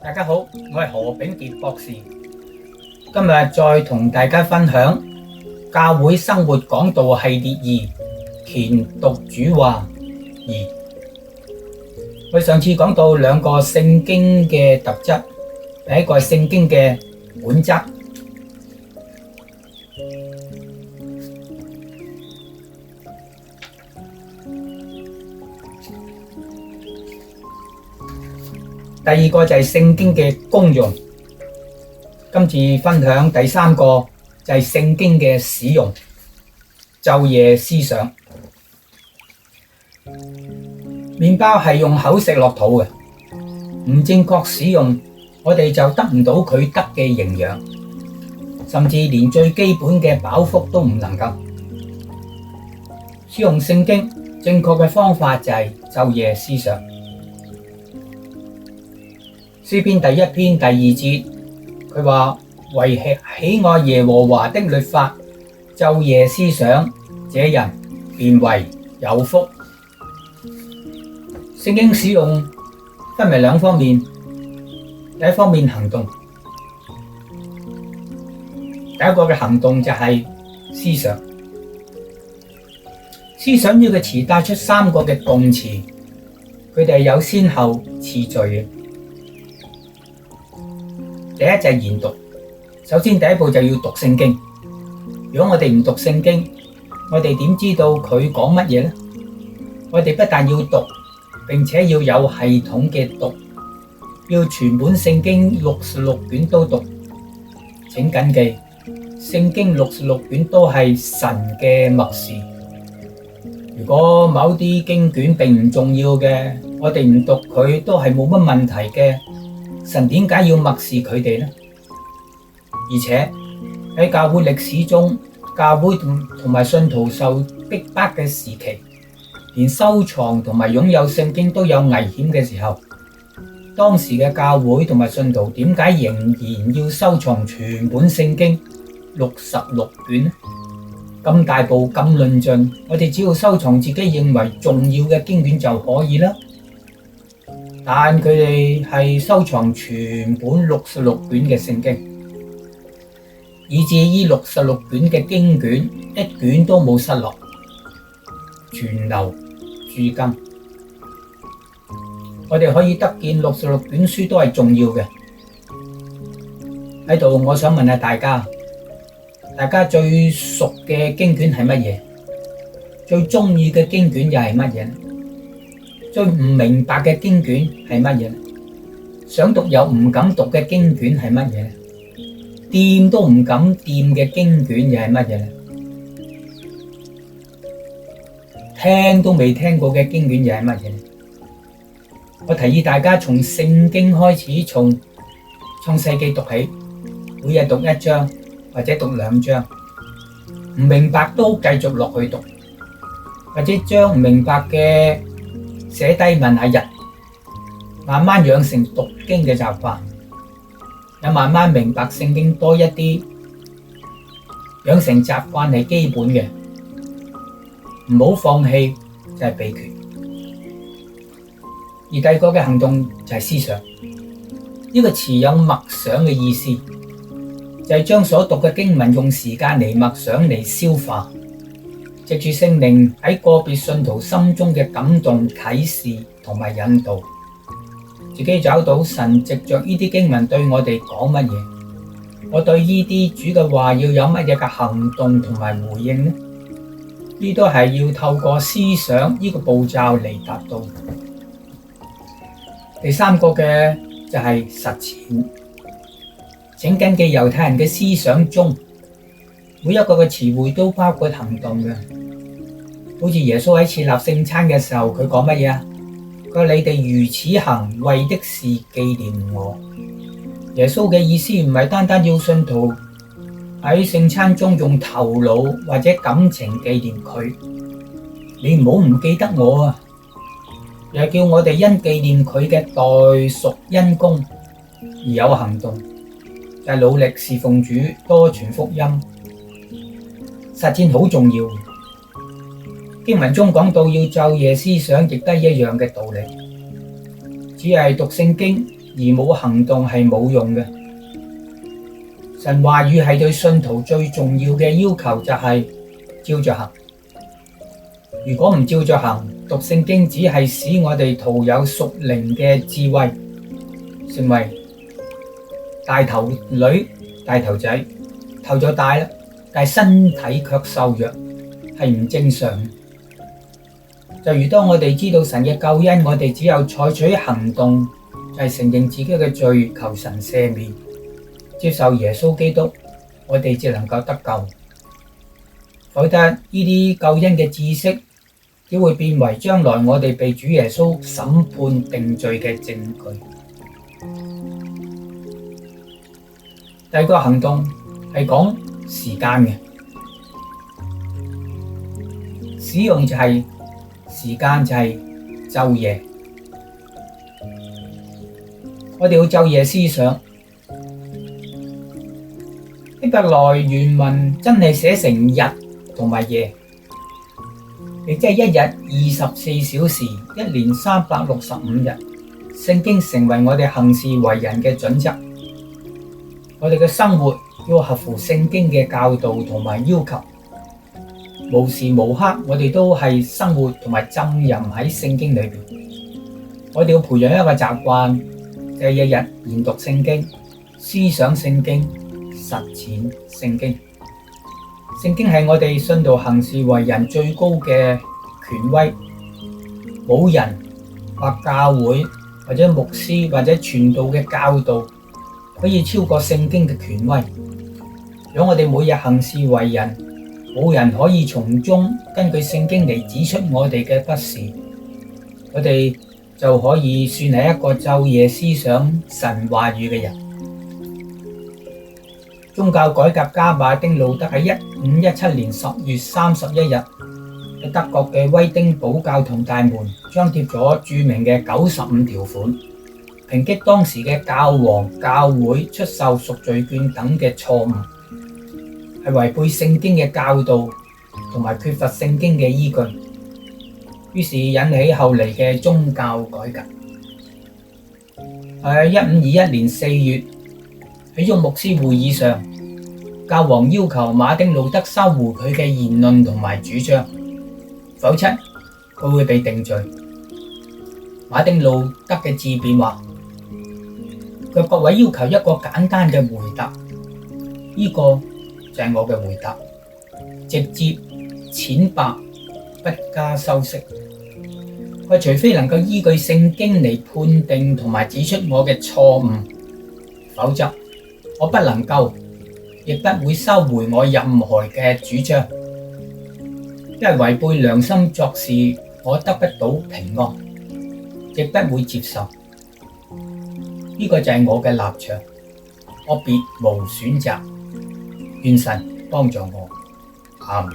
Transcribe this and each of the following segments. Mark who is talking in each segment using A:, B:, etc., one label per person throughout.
A: 大家好，我係何炳傑博士。今日再同大家分享教會生活講道系列二，虔讀主話二。我上次講到兩個聖經嘅特質，第一個係聖經嘅本質，第二個就係聖經嘅功用。今次分享第三個就係聖經嘅使用，晝夜思想。麵包係用口食落肚嘅，唔正確使用，我哋就得唔到佢得嘅營養，甚至連最基本嘅飽腹都唔能夠。使用聖經正確嘅方法就係晝夜思想。詩篇第一篇第二節，佢話為喜愛耶和華的律法，晝夜思想，這人便為有福。聖經使用分為兩方面，第一方面行動，第一個嘅行動就係思想。思想呢個詞帶出三個嘅動詞，佢哋係有先後次序嘅。第一就係研讀，首先第一步就要讀聖經。如果我哋唔讀聖經，我哋點知道佢講乜嘢呢？我哋不但要讀，並且要有系統嘅讀，要全本聖經66卷都讀。請謹記，聖經66卷都係神嘅默示。如果某啲經卷並唔重要嘅，我哋唔讀佢都係冇乜問題嘅。神點解要默示佢哋呢？而且喺教會歷史中，教會同埋信徒受逼迫嘅時期，連收藏同埋擁有聖經都有危險嘅時候，當時嘅教會同埋信徒點解仍然要收藏全本聖經66卷呢？咁大步咁論盡，我哋只要收藏自己認為重要嘅經卷就可以啦。但佢哋係收藏全本66卷嘅聖經，以至於66卷嘅經卷一卷都冇失落，存留至今。我哋可以得見66卷書都係重要嘅。喺度我想問下大家，大家最熟嘅經卷係乜嘢？最中意嘅經卷又係乜嘢呢？最唔明白嘅經卷係乜嘢？想讀又唔敢讀嘅經卷係乜嘢？掂都唔敢掂嘅經卷又係乜嘢？聽都未聽過嘅經卷又係乜嘢？我提議大家從聖經開始，從創世記讀起，每日讀一章或者讀兩章，唔明白都繼續落去讀，或者將唔明白嘅寫低問下人，慢慢養成讀經嘅習慣，又慢慢明白聖經多一啲，養成習慣係基本嘅，唔好放棄就係秘訣。而第二個嘅行動就係思想，呢個詞有默想嘅意思，就係將所讀嘅經文用時間嚟默想嚟消化。藉住聖靈喺個別信徒心中嘅感動、啟示同埋引導，自己找到神藉着呢啲經文對我哋講乜嘢，我對呢啲主嘅話要有乜嘢嘅行動同埋回應呢？呢都係要透過思想呢個步驟嚟達到。第三個嘅就係實踐。請謹記猶太人嘅思想中，每一個嘅詞彙都包括行動嘅，好似耶穌喺設立聖餐嘅時候，佢講乜嘢啊？佢話你哋如此行，為的是紀念我。耶穌嘅意思唔係單單要信徒喺聖餐中用頭腦或者感情紀念佢，你唔好唔記得我啊！又叫我哋因紀念佢嘅代贖恩功而有行動，就係努力侍奉主，多傳福音。實踐好重要。經文中講到要晝夜思想，亦都係一樣嘅道理。只係讀聖經而冇行動係冇用嘅。神話語係對信徒最重要嘅要求，就係照着行。如果唔照着行，讀聖經只係使我哋徒有屬靈嘅智慧，成為大頭女、大頭仔，頭就大啦，但係身體卻瘦弱，係唔正常。就如當我哋知道神嘅救恩，我哋只有採取行動，就係承認自己嘅罪，求神赦免，接受耶穌基督，我哋只能夠得救。否則呢啲救恩嘅知識，只會變為將來我哋被主耶穌審判定罪嘅證據。第二個行動係講時間嘅使用，就係時間就係晝夜。我哋要晝夜思想。希伯來原文真係寫成日同埋夜，亦即係一日24小時，一年365日。聖經成為我哋行事為人嘅準則。我哋嘅生活要合乎聖經嘅教導同埋要求，無時無刻我哋都係生活同埋浸淫喺聖經裏邊。我哋要培養一個習慣，就係日日研讀聖經、思想聖經、實踐聖經。聖經係我哋信徒行事為人最高嘅權威，冇人或教會或者牧師或者傳道嘅教導可以超過聖經嘅權威。如果我哋每日行事為人，冇人可以從中根據聖經嚟指出我哋嘅不是，我哋就可以算係一個晝夜思想神話語嘅人。宗教改革家馬丁路德喺1517年10月31日喺德國嘅威丁堡教堂大門張貼咗著名嘅95條款，抨擊當時嘅教皇、教會出售贖罪券等嘅錯誤，係違背聖經嘅教導同埋缺乏聖經嘅依據，於是引起後嚟嘅宗教改革。喺1521年4月，喺咗牧師會議上，教皇要求馬丁路德收回佢嘅言論同埋主張，否則佢會被定罪。馬丁路德嘅自辯話：佢各位要求一個簡單嘅回答，呢個就係我嘅回答，直接淺白，不加修飾。佢除非能夠依據聖經嚟判定同埋指出我嘅錯誤，否則我不能夠，亦不會收回我任何嘅主張。因為違背良心作事，我得不到平安，亦不會接受。呢個就係我嘅立場，我別無選擇。願神幫助我。阿們。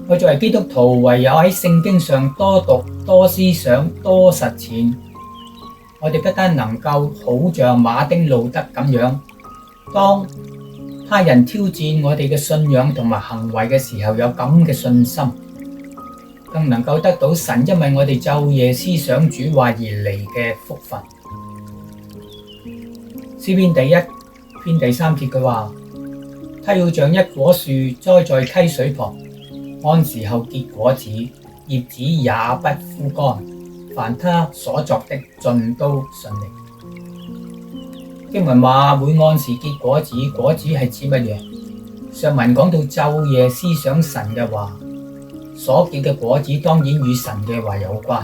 A: 我作為基督徒，唯有喺聖經上多讀、多思想、多實踐，我哋不單能夠好像馬丁路德咁樣，當他人挑戰我哋嘅信仰同埋行為嘅時候，有咁嘅信心，更能夠得到神因為我哋晝夜思想主話而嚟嘅福分。詩篇第1篇第3節佢話：他要像一棵樹栽在溪水旁，按時候結果子，葉子也不枯乾，凡他所作的盡都順利。經文話會按時結果子，果子係指乜嘢？上文講到晝夜思想神嘅話，所結嘅果子當然與神嘅話有關，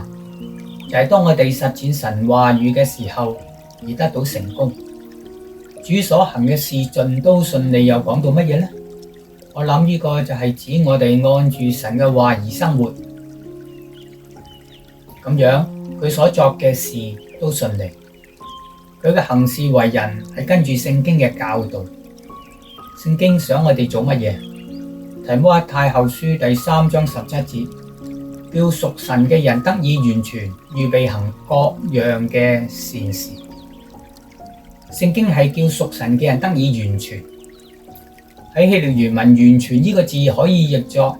A: 就係當我哋實踐神話語嘅時候而得到成功。主所行嘅事盡都順利，又講到乜嘢呢？我諗呢個就係指我哋按住神嘅話而生活，咁樣佢所作嘅事都順利。佢嘅行事為人係跟住聖經嘅教導。聖經想我哋做乜嘢？提摩太後書第3章17節，叫屬神嘅人得以完全，預備行各樣嘅善事。聖經係叫屬神嘅人得以完全。喺希臘原文，完全呢個字可以譯作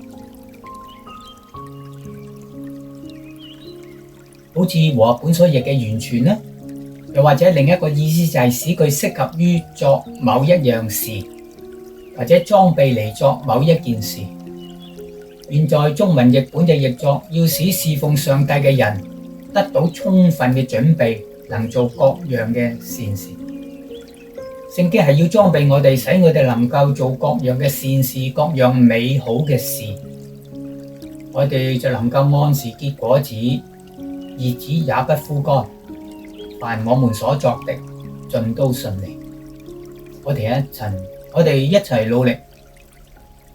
A: 好似和合本所譯嘅完全呢，又或者另一個意思就係使佢適合於作某一樣事，或者裝備嚟作某一件事。現在中文譯本就譯作要使侍奉上帝嘅人得到充分嘅準備，能做各樣嘅善事。聖經係要裝備我哋，使我哋能夠做各樣嘅善事，各樣美好嘅事，我哋就能夠按時結果子，葉子也不枯乾。凡我們所作的，盡都順利。我哋一齊努力，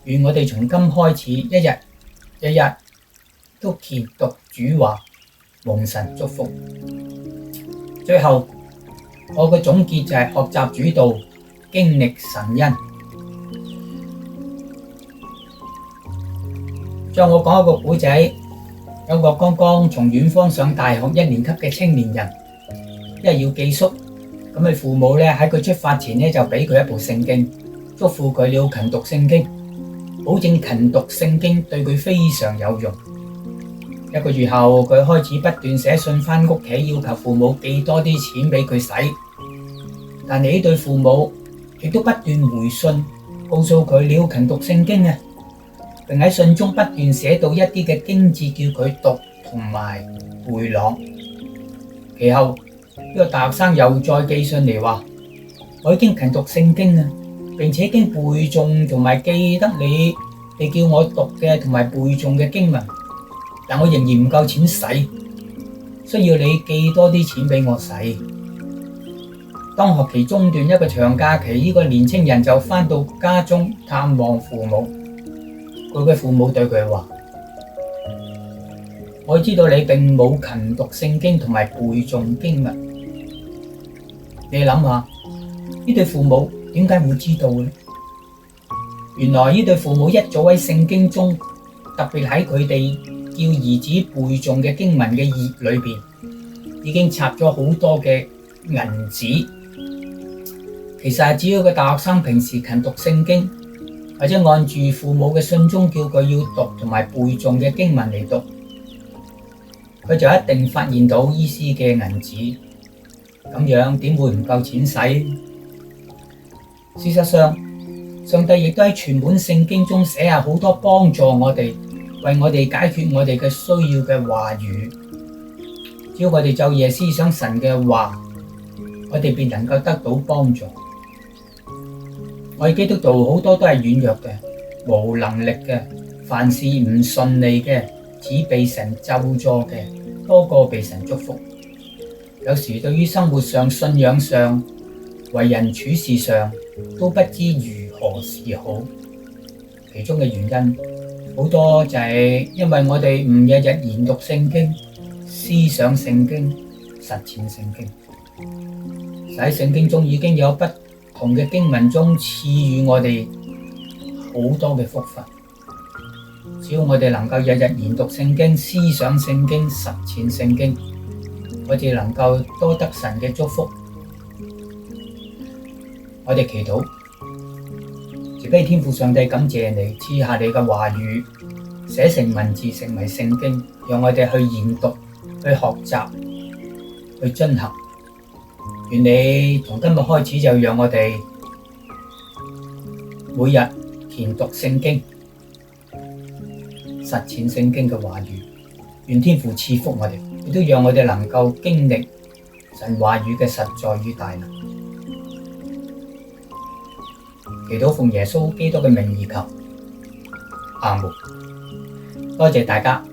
A: 願我哋從今開始，一日都虔讀主話，蒙神祝福。最後，我嘅總結就係學習主道，經歷神恩。將我講一個故仔，有個剛剛從遠方上大學1年級嘅青年人，因為要寄宿，咁佢父母咧喺佢出發前咧就俾佢一部聖經，囑咐佢要勤讀聖經，保證勤讀聖經對佢非常有用。1個月後，佢開始不斷寫信返屋企，要求父母寄多啲錢俾佢使。但係呢對父母亦都不斷回信，告訴佢你要勤讀聖經啊，並喺信中不斷寫到一啲嘅經節叫佢讀同埋背朗。其後呢個大學生又再寄信嚟話：我已經勤讀聖經啦，並且已經背誦同埋記得你叫我讀嘅同埋背誦嘅經文，但我仍然唔夠錢使，需要你寄多啲錢俾我使。當學期中斷一個長假期，呢個年青人就返到家中探望父母。佢嘅父母對佢話：我知道你並冇勤讀聖經同埋背誦經文。你諗下，呢對父母點解會知道呢？原來呢對父母一早喺聖經中，特別喺佢哋叫兒子背誦嘅經文嘅頁裏邊，已經插咗好多嘅銀紙。其實只要個大學生平時勤讀聖經，或者按住父母嘅信中叫佢要讀同埋背誦嘅經文嚟讀，佢就一定發現到醫師嘅銀紙。咁樣點會唔夠錢使？事實上，上帝亦都喺全本聖經中寫下好多幫助我哋、為我哋解決我哋嘅需要嘅話語。只要我哋晝夜思想神嘅話，我哋便能夠得到幫助。我哋基督徒好多都係軟弱嘅、無能力嘅、凡事唔順利嘅、只被神咒詛嘅，多過被神祝福。有時對於生活上、信仰上、為人處事上，都不知如何是好。其中嘅原因好多就係因為我哋唔日日研讀聖經、思想聖經、實踐聖經。喺聖經中已經有不同嘅經文中賜予我哋好多嘅福分。只要我哋能夠日日研讀聖經、思想聖經、實踐聖經，我哋能夠多得神嘅祝福。我哋祈禱，慈悲天父上帝，感謝你賜下你嘅話語，寫成文字成為聖經，讓我哋去研讀、去學習、去遵行。願你從今日開始就讓我哋每日研讀聖經、實踐聖經嘅話語。願天父賜福我哋，亦都讓我哋能夠經歷神話語嘅實在與大能。祈禱奉耶穌基督嘅名而求，阿門。多謝大家。